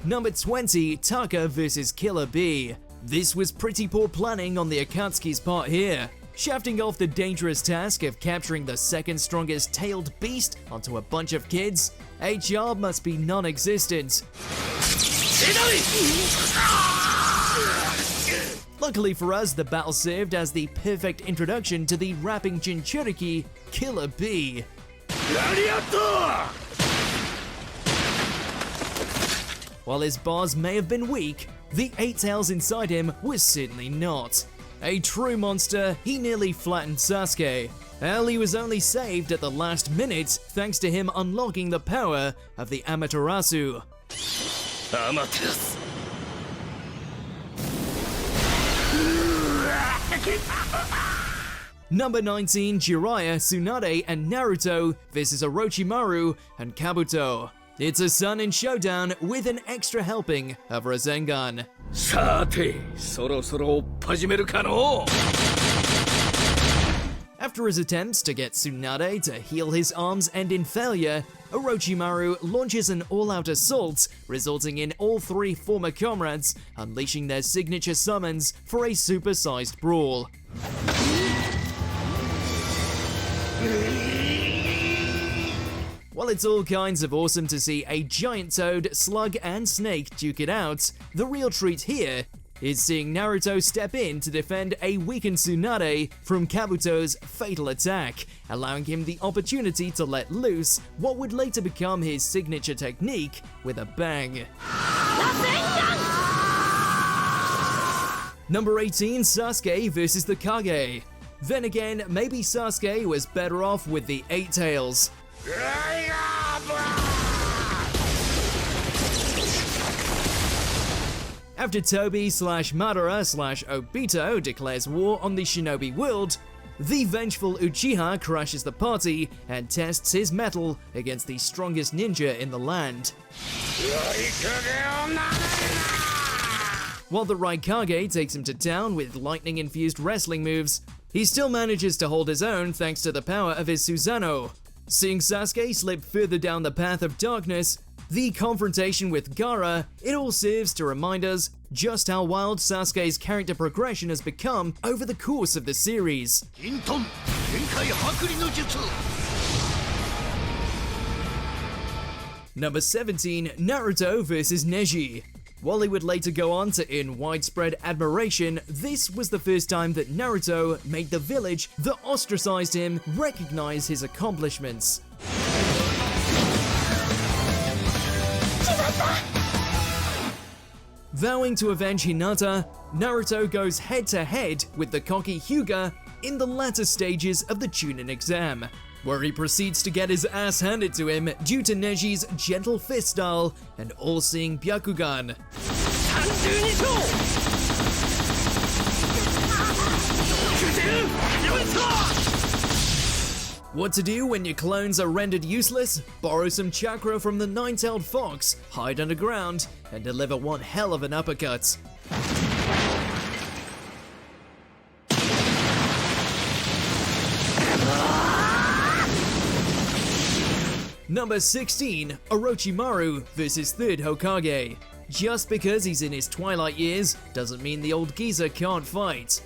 Number 20, Taka vs Killer Bee. This was pretty poor planning on the Akatsuki's part here, shafting off the dangerous task of capturing the second strongest tailed beast onto a bunch of kids. HR must be non-existent. Luckily for us, the battle served as the perfect introduction to the rapping Jinchuriki, Killer Bee. While his bars may have been weak, the 8 tails inside him was certainly not. A true monster, he nearly flattened Sasuke. Hell, he was only saved at the last minute thanks to him unlocking the power of the Amaterasu. Number 19, Jiraiya, Tsunade, and Naruto vs Orochimaru and Kabuto. It's a Shonen showdown with an extra helping of Rasengan. After his attempts to get Tsunade to heal his arms end in failure, Orochimaru launches an all-out assault, resulting in all 3 former comrades unleashing their signature summons for a super-sized brawl. While it's all kinds of awesome to see a giant toad, slug, and snake duke it out, the real treat here is seeing Naruto step in to defend a weakened Tsunade from Kabuto's fatal attack, allowing him the opportunity to let loose what would later become his signature technique with a bang. Number 18, Sasuke vs the Kage. Then again, maybe Sasuke was better off with the 8 tails. After Tobi/Madara/Obito declares war on the shinobi world, the vengeful Uchiha crashes the party and tests his mettle against the strongest ninja in the land. While the Raikage takes him to town with lightning-infused wrestling moves, he still manages to hold his own thanks to the power of his Susanoo. Seeing Sasuke slip further down the path of darkness, the confrontation with Gaara, it all serves to remind us just how wild Sasuke's character progression has become over the course of the series. Number 17, Naruto vs Neji. While he would later go on to earn widespread admiration, this was the first time that Naruto made the village that ostracized him recognize his accomplishments. Vowing to avenge Hinata, Naruto goes head-to-head with the cocky Hyuga in the latter stages of the Chunin exam, where he proceeds to get his ass handed to him due to Neji's gentle fist style and all-seeing Byakugan. What to do when your clones are rendered useless? Borrow some chakra from the 9-tailed fox, hide underground, and deliver one hell of an uppercut. Number 16, Orochimaru vs 3rd Hokage. Just because he's in his twilight years doesn't mean the old geezer can't fight.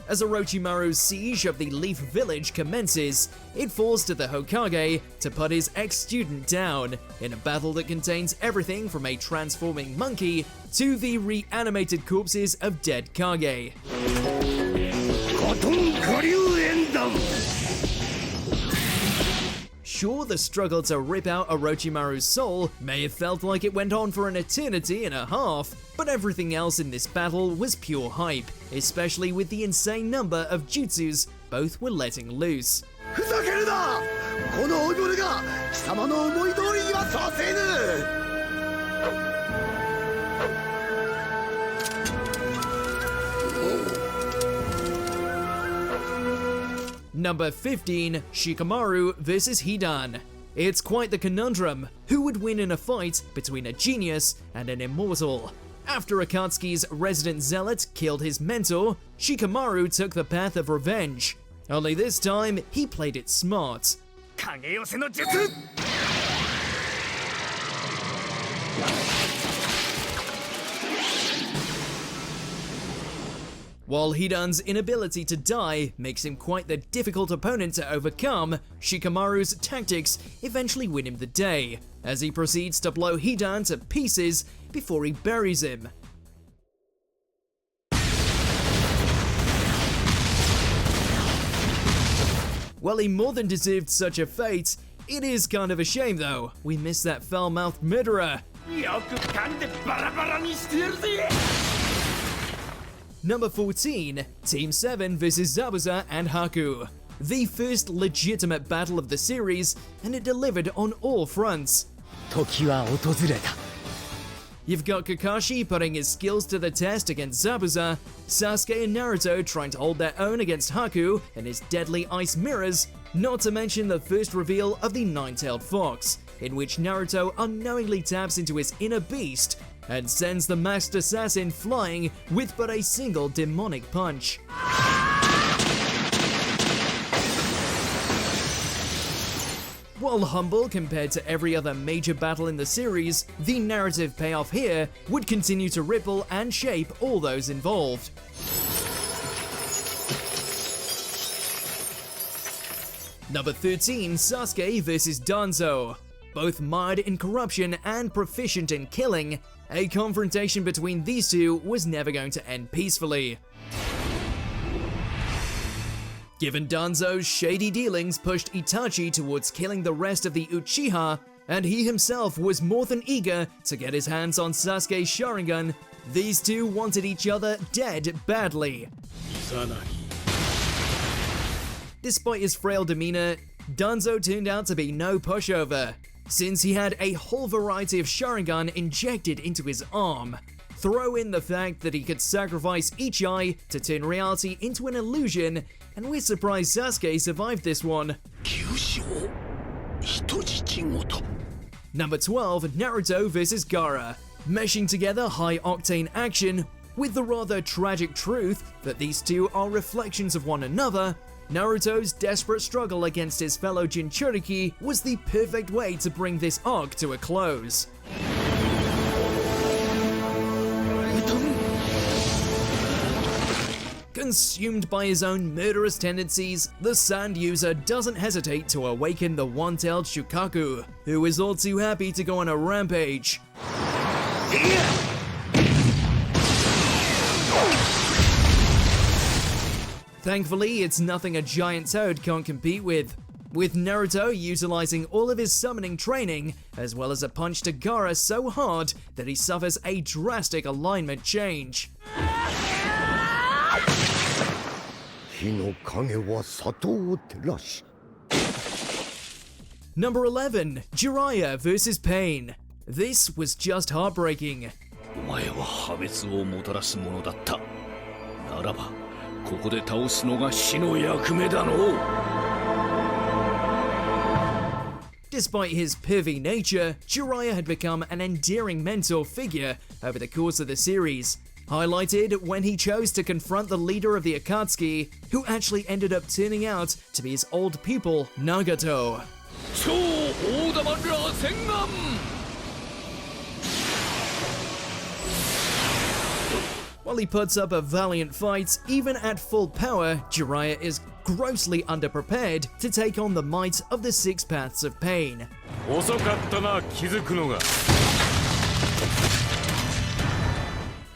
As Orochimaru's siege of the Leaf Village commences, it falls to the Hokage to put his ex-student down, in a battle that contains everything from a transforming monkey to the reanimated corpses of dead Kage. Sure, the struggle to rip out Orochimaru's soul may have felt like it went on for an eternity and a half, but everything else in this battle was pure hype, especially with the insane number of jutsus both were letting loose. Number 15, Shikamaru vs Hidan. It's quite the conundrum. Who would win in a fight between a genius and an immortal? After Akatsuki's resident zealot killed his mentor, Shikamaru took the path of revenge. Only this time, he played it smart. While Hidan's inability to die makes him quite the difficult opponent to overcome, Shikamaru's tactics eventually win him the day, as he proceeds to blow Hidan to pieces before he buries him. While he more than deserved such a fate, it is kind of a shame though, we missed that foul-mouthed murderer. Number 14, Team 7 vs Zabuza and Haku. The first legitimate battle of the series, and it delivered on all fronts. You've got Kakashi putting his skills to the test against Zabuza, Sasuke and Naruto trying to hold their own against Haku and his deadly ice mirrors, not to mention the first reveal of the Nine-Tailed Fox, in which Naruto unknowingly taps into his inner beast and sends the masked assassin flying with but a single demonic punch. While humble compared to every other major battle in the series, the narrative payoff here would continue to ripple and shape all those involved. Number 13, Sasuke vs Danzo. Both mired in corruption and proficient in killing, a confrontation between these two was never going to end peacefully. Given Danzo's shady dealings pushed Itachi towards killing the rest of the Uchiha, and he himself was more than eager to get his hands on Sasuke's Sharingan, these two wanted each other dead badly. Despite his frail demeanor, Danzo turned out to be no pushover, since he had a whole variety of Sharingan injected into his arm. Throw in the fact that he could sacrifice each eye to turn reality into an illusion, and we're surprised Sasuke survived this one. Number 12, Naruto vs Gaara. Meshing together high-octane action with the rather tragic truth that these two are reflections of one another, Naruto's desperate struggle against his fellow Jinchuriki was the perfect way to bring this arc to a close. Consumed by his own murderous tendencies, the Sand User doesn't hesitate to awaken the one-tailed Shukaku, who is all too happy to go on a rampage. Thankfully, it's nothing a giant toad can't compete with Naruto utilizing all of his summoning training, as well as a punch to Gaara so hard that he suffers a drastic alignment change. Number 11, Jiraiya vs Pain. This was just heartbreaking. Despite his pervy nature, Jiraiya had become an endearing mentor figure over the course of the series, highlighted when he chose to confront the leader of the Akatsuki, who actually ended up turning out to be his old pupil, Nagato. While he puts up a valiant fight, even at full power, Jiraiya is grossly underprepared to take on the might of the Six Paths of Pain.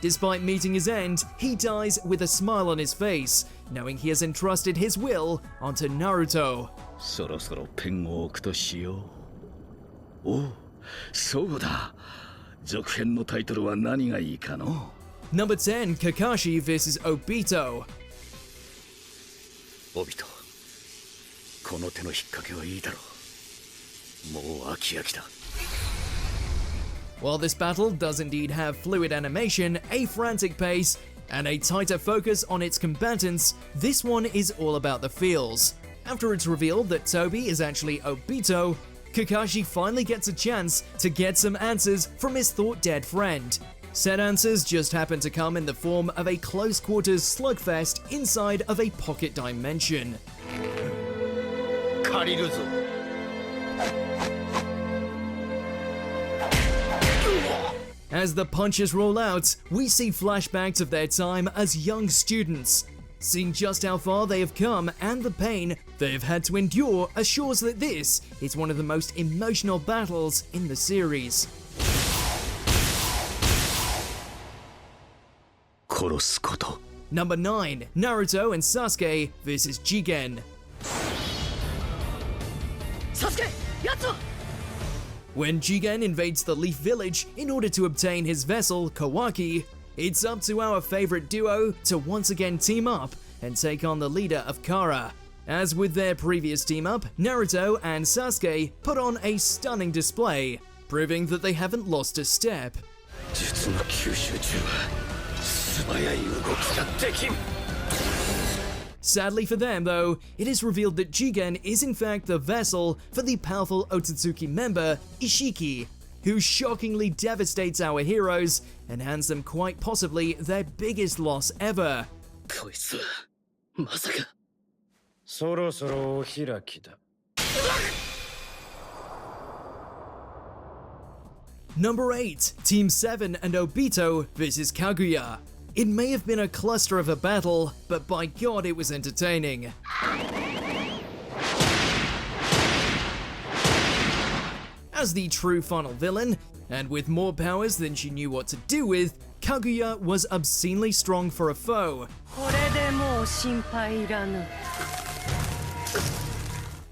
Despite meeting his end, he dies with a smile on his face, knowing he has entrusted his will onto Naruto. Number 10, Kakashi vs Obito. Obito, while this battle does indeed have fluid animation, a frantic pace, and a tighter focus on its combatants, this one is all about the feels. After it's revealed that Tobi is actually Obito, Kakashi finally gets a chance to get some answers from his thought-dead friend. Said answers just happen to come in the form of a close-quarters slugfest inside of a pocket dimension. As the punches roll out, we see flashbacks of their time as young students. Seeing just how far they have come and the pain they have had to endure assures that this is one of the most emotional battles in the series. Number 9. Naruto and Sasuke vs Jigen. When Jigen invades the Leaf Village in order to obtain his vessel, Kawaki, it's up to our favorite duo to once again team up and take on the leader of Gaara. As with their previous team up, Naruto and Sasuke put on a stunning display, proving that they haven't lost a step. Sadly for them though, it is revealed that Jigen is in fact the vessel for the powerful Otsutsuki member, Isshiki, who shockingly devastates our heroes and hands them quite possibly their biggest loss ever. Number 8. Team 7 and Obito vs Kaguya. It may have been a cluster of a battle, but by God it was entertaining. As the true final villain, and with more powers than she knew what to do with, Kaguya was obscenely strong for a foe.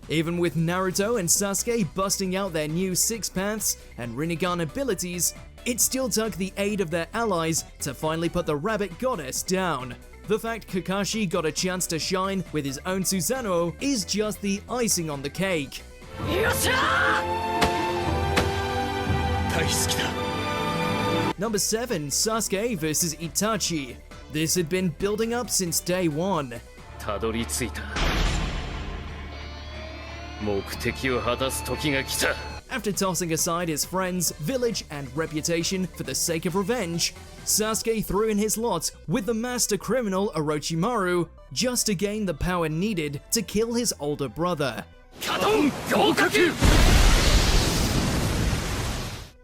Even with Naruto and Sasuke busting out their new Six Paths and Rinnegan abilities, it still took the aid of their allies to finally put the rabbit goddess down. The fact Kakashi got a chance to shine with his own Susanoo is just the icing on the cake. Number 7. Sasuke vs Itachi. This had been building up since day one. After tossing aside his friends, village, and reputation for the sake of revenge, Sasuke threw in his lot with the master criminal Orochimaru just to gain the power needed to kill his older brother.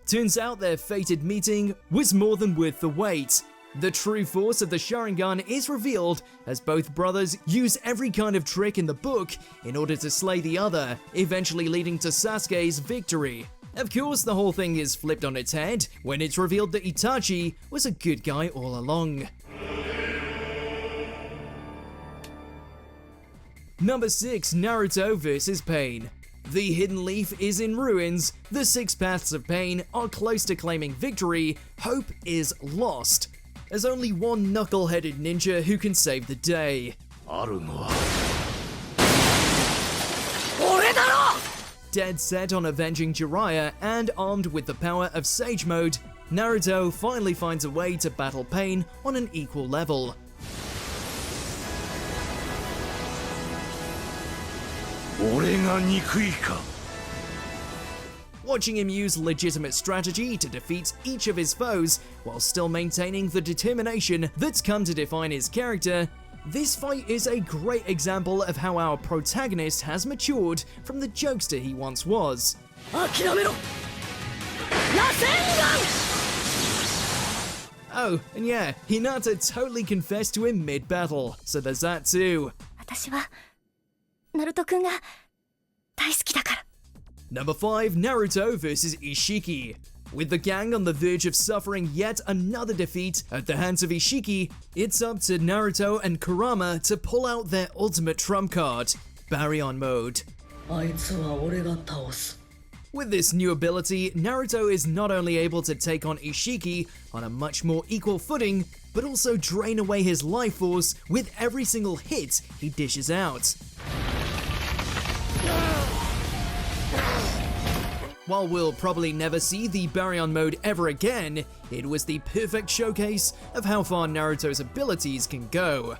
Turns out their fated meeting was more than worth the wait. The true force of the Sharingan is revealed as both brothers use every kind of trick in the book in order to slay the other, eventually leading to Sasuke's victory. Of course, the whole thing is flipped on its head when it's revealed that Itachi was a good guy all along. Number 6. Naruto vs Pain. The hidden leaf is in ruins, the Six Paths of Pain are close to claiming victory, hope is lost. There's only one knuckle-headed ninja who can save the day. Dead set on avenging Jiraiya and armed with the power of Sage Mode, Naruto finally finds a way to battle Pain on an equal level. Watching him use legitimate strategy to defeat each of his foes while still maintaining the determination that's come to define his character, this fight is a great example of how our protagonist has matured from the jokester he once was. Oh, and yeah, Hinata totally confessed to him mid-battle, so there's that too. Number 5. Naruto vs Isshiki. With the gang on the verge of suffering yet another defeat at the hands of Isshiki, it's up to Naruto and Kurama to pull out their ultimate trump card, Baryon Mode. With this new ability, Naruto is not only able to take on Isshiki on a much more equal footing, but also drain away his life force with every single hit he dishes out. While we'll probably never see the Baryon Mode ever again, it was the perfect showcase of how far Naruto's abilities can go.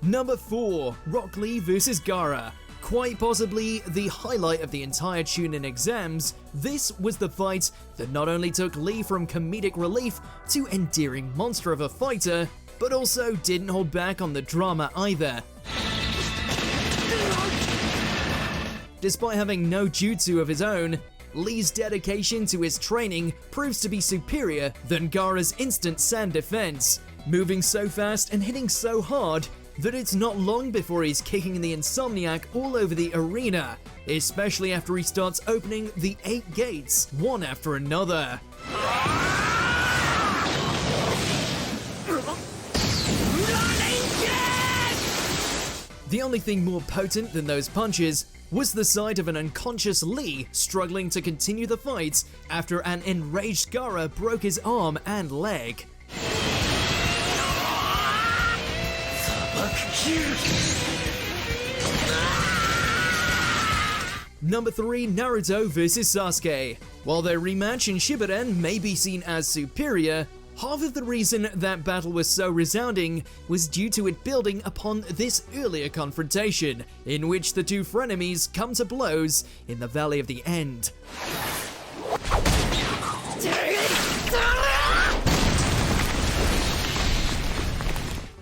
Number 4. Rock Lee vs Gaara. Quite possibly the highlight of the entire Chunin exams, this was the fight that not only took Lee from comedic relief to endearing monster of a fighter, but also didn't hold back on the drama either. Despite having no jutsu of his own, Lee's dedication to his training proves to be superior than Gaara's instant sand defense, moving so fast and hitting so hard that it's not long before he's kicking the Insomniac all over the arena, especially after he starts opening the 8 gates, one after another. The only thing more potent than those punches was the sight of an unconscious Lee struggling to continue the fight after an enraged Gaara broke his arm and leg. Number 3, Naruto vs Sasuke. While their rematch in Shippuden may be seen as superior, half of the reason that battle was so resounding was due to it building upon this earlier confrontation, in which the two frenemies come to blows in the Valley of the End.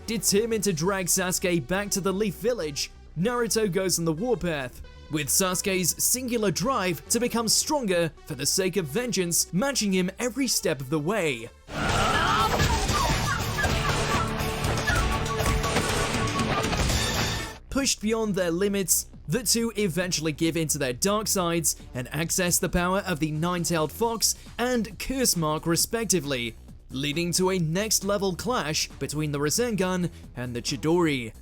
Determined to drag Sasuke back to the Leaf Village, Naruto goes on the warpath, with Sasuke's singular drive to become stronger for the sake of vengeance matching him every step of the way. Pushed beyond their limits, the two eventually give in to their dark sides and access the power of the Nine-Tailed Fox and Curse Mark respectively, leading to a next-level clash between the Rasengan and the Chidori.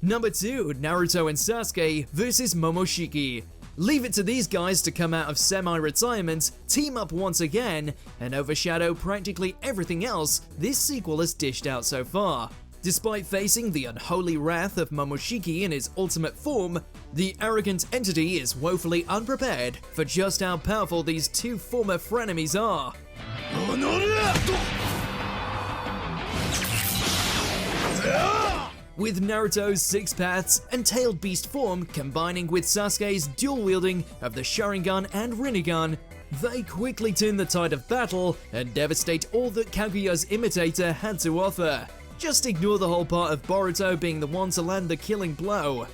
Number 2, Naruto and Sasuke vs Momoshiki. Leave it to these guys to come out of semi-retirement, team up once again, and overshadow practically everything else this sequel has dished out so far. Despite facing the unholy wrath of Momoshiki in his ultimate form, the arrogant entity is woefully unprepared for just how powerful these two former frenemies are. With Naruto's 6 paths and tailed beast form combining with Sasuke's dual wielding of the Sharingan and Rinnegan, they quickly turn the tide of battle and devastate all that Kaguya's imitator had to offer. Just ignore the whole part of Boruto being the one to land the killing blow.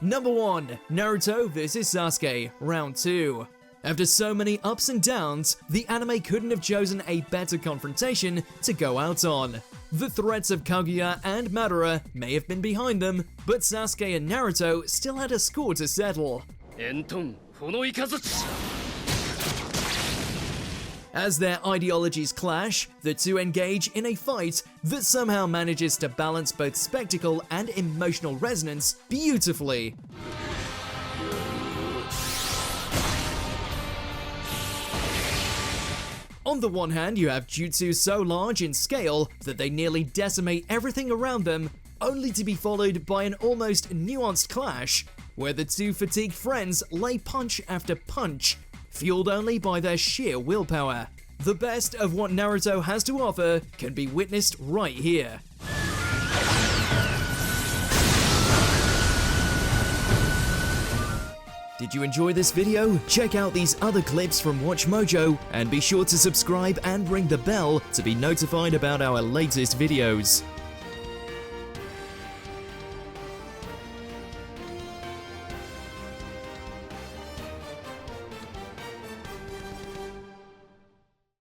Number 1, Naruto vs Sasuke, Round 2. After so many ups and downs, the anime couldn't have chosen a better confrontation to go out on. The threats of Kaguya and Madara may have been behind them, but Sasuke and Naruto still had a score to settle. As their ideologies clash, the two engage in a fight that somehow manages to balance both spectacle and emotional resonance beautifully. On the one hand, you have jutsu so large in scale that they nearly decimate everything around them, only to be followed by an almost nuanced clash, where the two fatigued friends lay punch after punch, fueled only by their sheer willpower. The best of what Naruto has to offer can be witnessed right here. Did you enjoy this video? Check out these other clips from WatchMojo and be sure to subscribe and ring the bell to be notified about our latest videos.